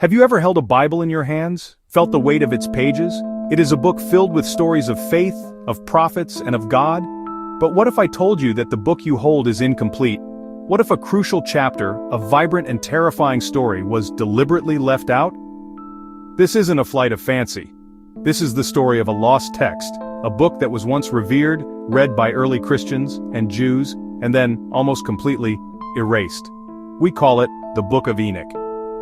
Have you ever held a Bible in your hands, felt the weight of its pages? It is a book filled with stories of faith, of prophets, and of God. But what if I told you that the book you hold is incomplete? What if a crucial chapter, a vibrant and terrifying story, was deliberately left out? This isn't a flight of fancy. This is the story of a lost text, a book that was once revered, read by early Christians and Jews, and then, almost completely, erased. We call it the Book of Enoch.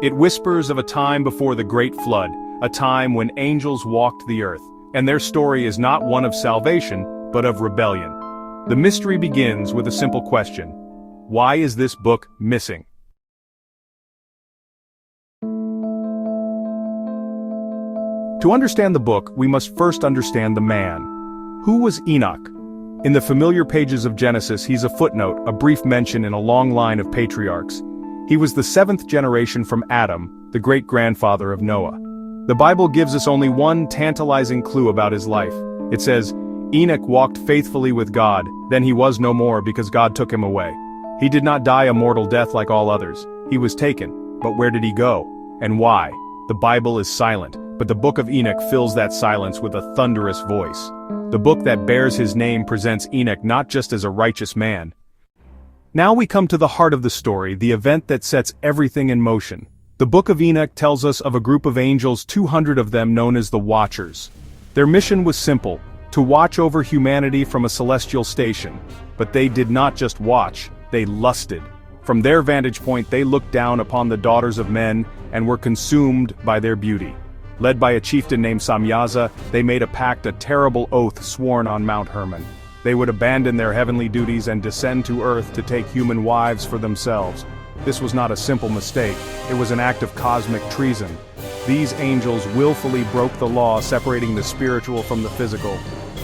It whispers of a time before the Great Flood, a time when angels walked the earth, and their story is not one of salvation, but of rebellion. The mystery begins with a simple question. Why is this book missing? To understand the book, we must first understand the man. Who was Enoch? In the familiar pages of Genesis, he's a footnote, a brief mention in a long line of patriarchs. He was the seventh generation from Adam, the great-grandfather of Noah. The Bible gives us only one tantalizing clue about his life. It says, Enoch walked faithfully with God, then he was no more because God took him away. He did not die a mortal death like all others. He was taken. But where did he go? And why? The Bible is silent, but the Book of Enoch fills that silence with a thunderous voice. The book that bears his name presents Enoch not just as a righteous man. Now we come to the heart of the story, the event that sets everything in motion. The Book of Enoch tells us of a group of angels, 200 of them known as the Watchers. Their mission was simple, to watch over humanity from a celestial station. But they did not just watch, they lusted. From their vantage point they looked down upon the daughters of men and were consumed by their beauty. Led by a chieftain named Samyaza, they made a pact, a terrible oath sworn on Mount Hermon. They would abandon their heavenly duties and descend to earth to take human wives for themselves. This was not a simple mistake, it was an act of cosmic treason. These angels willfully broke the law separating the spiritual from the physical.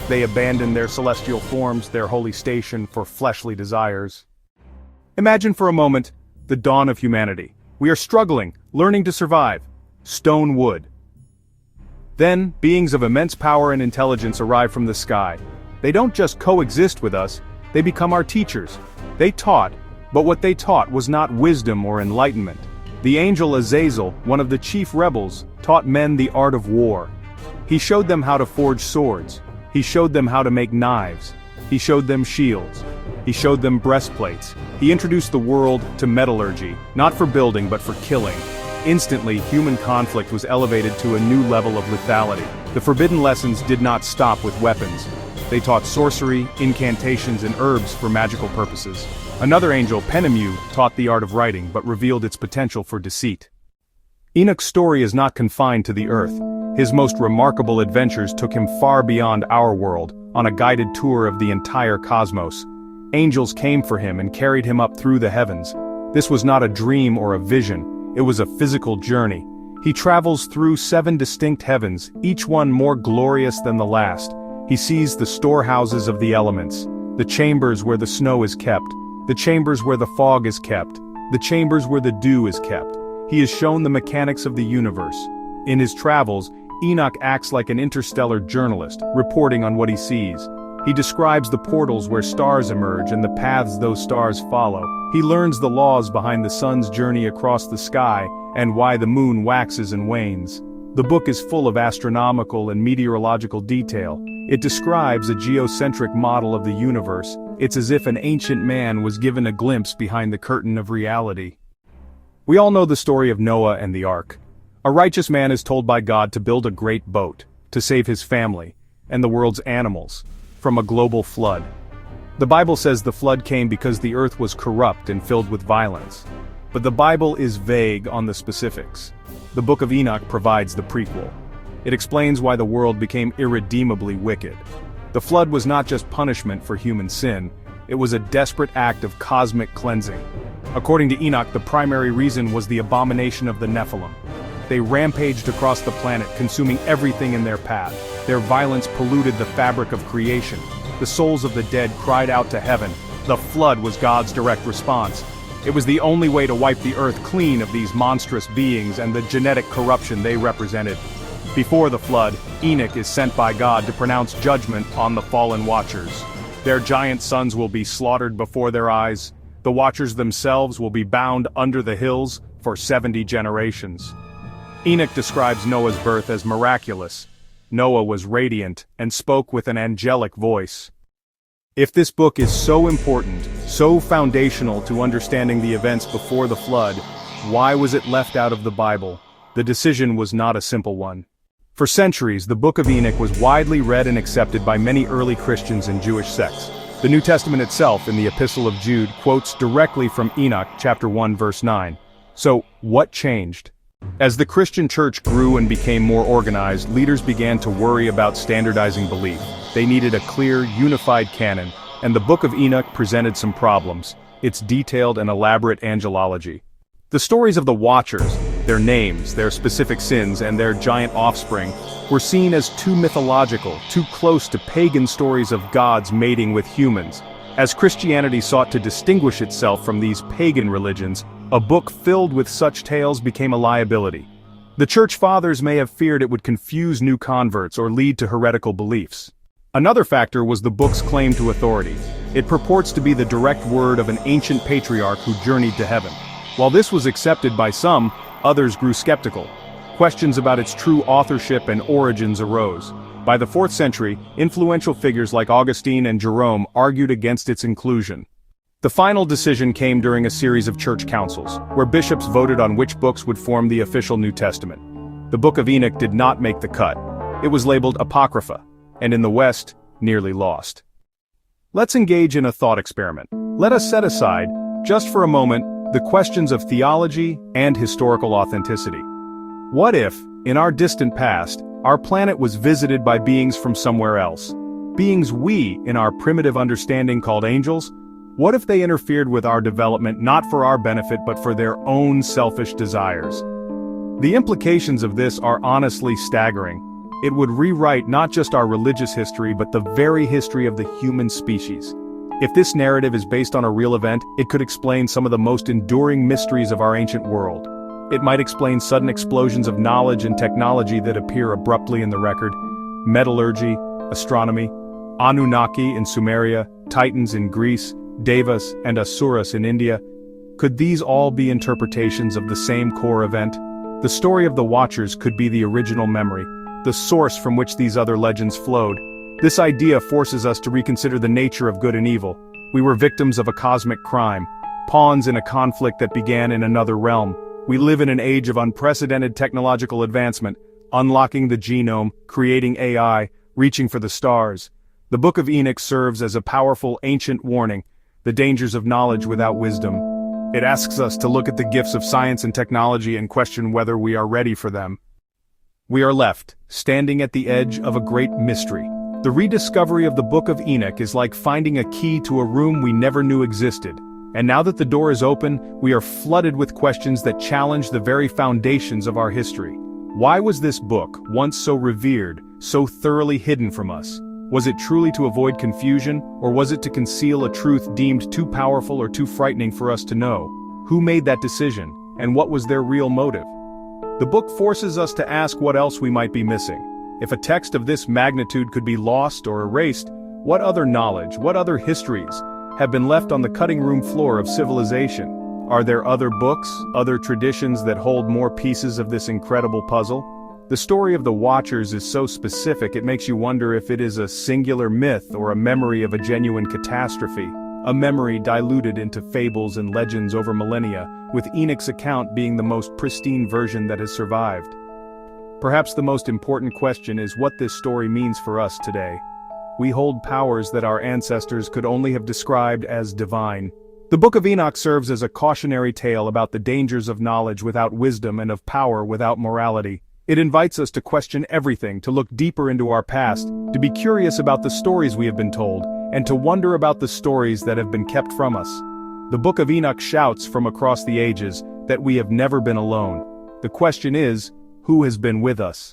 They abandoned their celestial forms, their holy station, for fleshly desires. Imagine for a moment the dawn of humanity. We are struggling, learning to survive. Stone wood. Then, beings of immense power and intelligence arrive from the sky. They don't just coexist with us, they become our teachers. They taught, but what they taught was not wisdom or enlightenment. The angel Azazel, one of the chief rebels, taught men the art of war. He showed them how to forge swords. He showed them how to make knives. He showed them shields. He showed them breastplates. He introduced the world to metallurgy, not for building but for killing. Instantly, human conflict was elevated to a new level of lethality. The forbidden lessons did not stop with weapons. They taught sorcery, incantations, and herbs for magical purposes. Another angel, Penemu, taught the art of writing but revealed its potential for deceit. Enoch's story is not confined to the earth. His most remarkable adventures took him far beyond our world, on a guided tour of the entire cosmos. Angels came for him and carried him up through the heavens. This was not a dream or a vision, it was a physical journey. He travels through 7 distinct heavens, each one more glorious than the last. He sees the storehouses of the elements, the chambers where the snow is kept, the chambers where the fog is kept, the chambers where the dew is kept. He is shown the mechanics of the universe. In his travels, Enoch acts like an interstellar journalist, reporting on what he sees. He describes the portals where stars emerge and the paths those stars follow. He learns the laws behind the sun's journey across the sky and why the moon waxes and wanes. The book is full of astronomical and meteorological detail. It describes a geocentric model of the universe. It's as if an ancient man was given a glimpse behind the curtain of reality. We all know the story of Noah and the ark. A righteous man is told by God to build a great boat, to save his family, and the world's animals, from a global flood. The Bible says the flood came because the earth was corrupt and filled with violence. But the Bible is vague on the specifics. The Book of Enoch provides the prequel. It explains why the world became irredeemably wicked. The flood was not just punishment for human sin, it was a desperate act of cosmic cleansing. According to Enoch, the primary reason was the abomination of the Nephilim. They rampaged across the planet, consuming everything in their path. Their violence polluted the fabric of creation. The souls of the dead cried out to heaven. The flood was God's direct response. It was the only way to wipe the earth clean of these monstrous beings and the genetic corruption they represented. Before the flood, Enoch is sent by God to pronounce judgment on the fallen Watchers. Their giant sons will be slaughtered before their eyes. The Watchers themselves will be bound under the hills for 70 generations. Enoch describes Noah's birth as miraculous. Noah was radiant and spoke with an angelic voice. If this book is so important, so foundational to understanding the events before the flood, why was it left out of the Bible? The decision was not a simple one. For centuries, the Book of Enoch was widely read and accepted by many early Christians and Jewish sects. The New Testament itself, in the Epistle of Jude, quotes directly from Enoch, chapter 1, verse 9. So, what changed? As the Christian church grew and became more organized, leaders began to worry about standardizing belief. They needed a clear, unified canon, and the Book of Enoch presented some problems: its detailed and elaborate angelology. The stories of the Watchers, their names, their specific sins, and their giant offspring, were seen as too mythological, too close to pagan stories of gods mating with humans. As Christianity sought to distinguish itself from these pagan religions, a book filled with such tales became a liability. The Church Fathers may have feared it would confuse new converts or lead to heretical beliefs. Another factor was the book's claim to authority. It purports to be the direct word of an ancient patriarch who journeyed to heaven. While this was accepted by some, others grew skeptical. Questions about its true authorship and origins arose. By the 4th century, influential figures like Augustine and Jerome argued against its inclusion. The final decision came during a series of church councils, where bishops voted on which books would form the official New Testament. The Book of Enoch did not make the cut. It was labeled Apocrypha, and in the West, nearly lost. Let's engage in a thought experiment. Let us set aside, just for a moment, the questions of theology and historical authenticity. What if, in our distant past, our planet was visited by beings from somewhere else? Beings we, in our primitive understanding, called angels? What if they interfered with our development not for our benefit but for their own selfish desires? The implications of this are honestly staggering. It would rewrite not just our religious history but the very history of the human species. If this narrative is based on a real event, it could explain some of the most enduring mysteries of our ancient world. It might explain sudden explosions of knowledge and technology that appear abruptly in the record: metallurgy, astronomy, Anunnaki in Sumeria, Titans in Greece, Devas and Asuras in India. Could these all be interpretations of the same core event? The story of the Watchers could be the original memory, the source from which these other legends flowed. This idea forces us to reconsider the nature of good and evil. We were victims of a cosmic crime, pawns in a conflict that began in another realm. We live in an age of unprecedented technological advancement, unlocking the genome, creating AI, reaching for the stars. The Book of Enoch serves as a powerful ancient warning: the dangers of knowledge without wisdom. It asks us to look at the gifts of science and technology and question whether we are ready for them. We are left, standing at the edge of a great mystery. The rediscovery of the Book of Enoch is like finding a key to a room we never knew existed. And now that the door is open, we are flooded with questions that challenge the very foundations of our history. Why was this book, once so revered, so thoroughly hidden from us? Was it truly to avoid confusion, or was it to conceal a truth deemed too powerful or too frightening for us to know? Who made that decision, and what was their real motive? The book forces us to ask what else we might be missing. If a text of this magnitude could be lost or erased, what other knowledge, what other histories, have been left on the cutting room floor of civilization? Are there other books, other traditions that hold more pieces of this incredible puzzle? The story of the Watchers is so specific it makes you wonder if it is a singular myth or a memory of a genuine catastrophe, a memory diluted into fables and legends over millennia, with Enoch's account being the most pristine version that has survived. Perhaps the most important question is what this story means for us today. We hold powers that our ancestors could only have described as divine. The Book of Enoch serves as a cautionary tale about the dangers of knowledge without wisdom and of power without morality. It invites us to question everything, to look deeper into our past, to be curious about the stories we have been told, and to wonder about the stories that have been kept from us. The Book of Enoch shouts from across the ages that we have never been alone. The question is, who has been with us?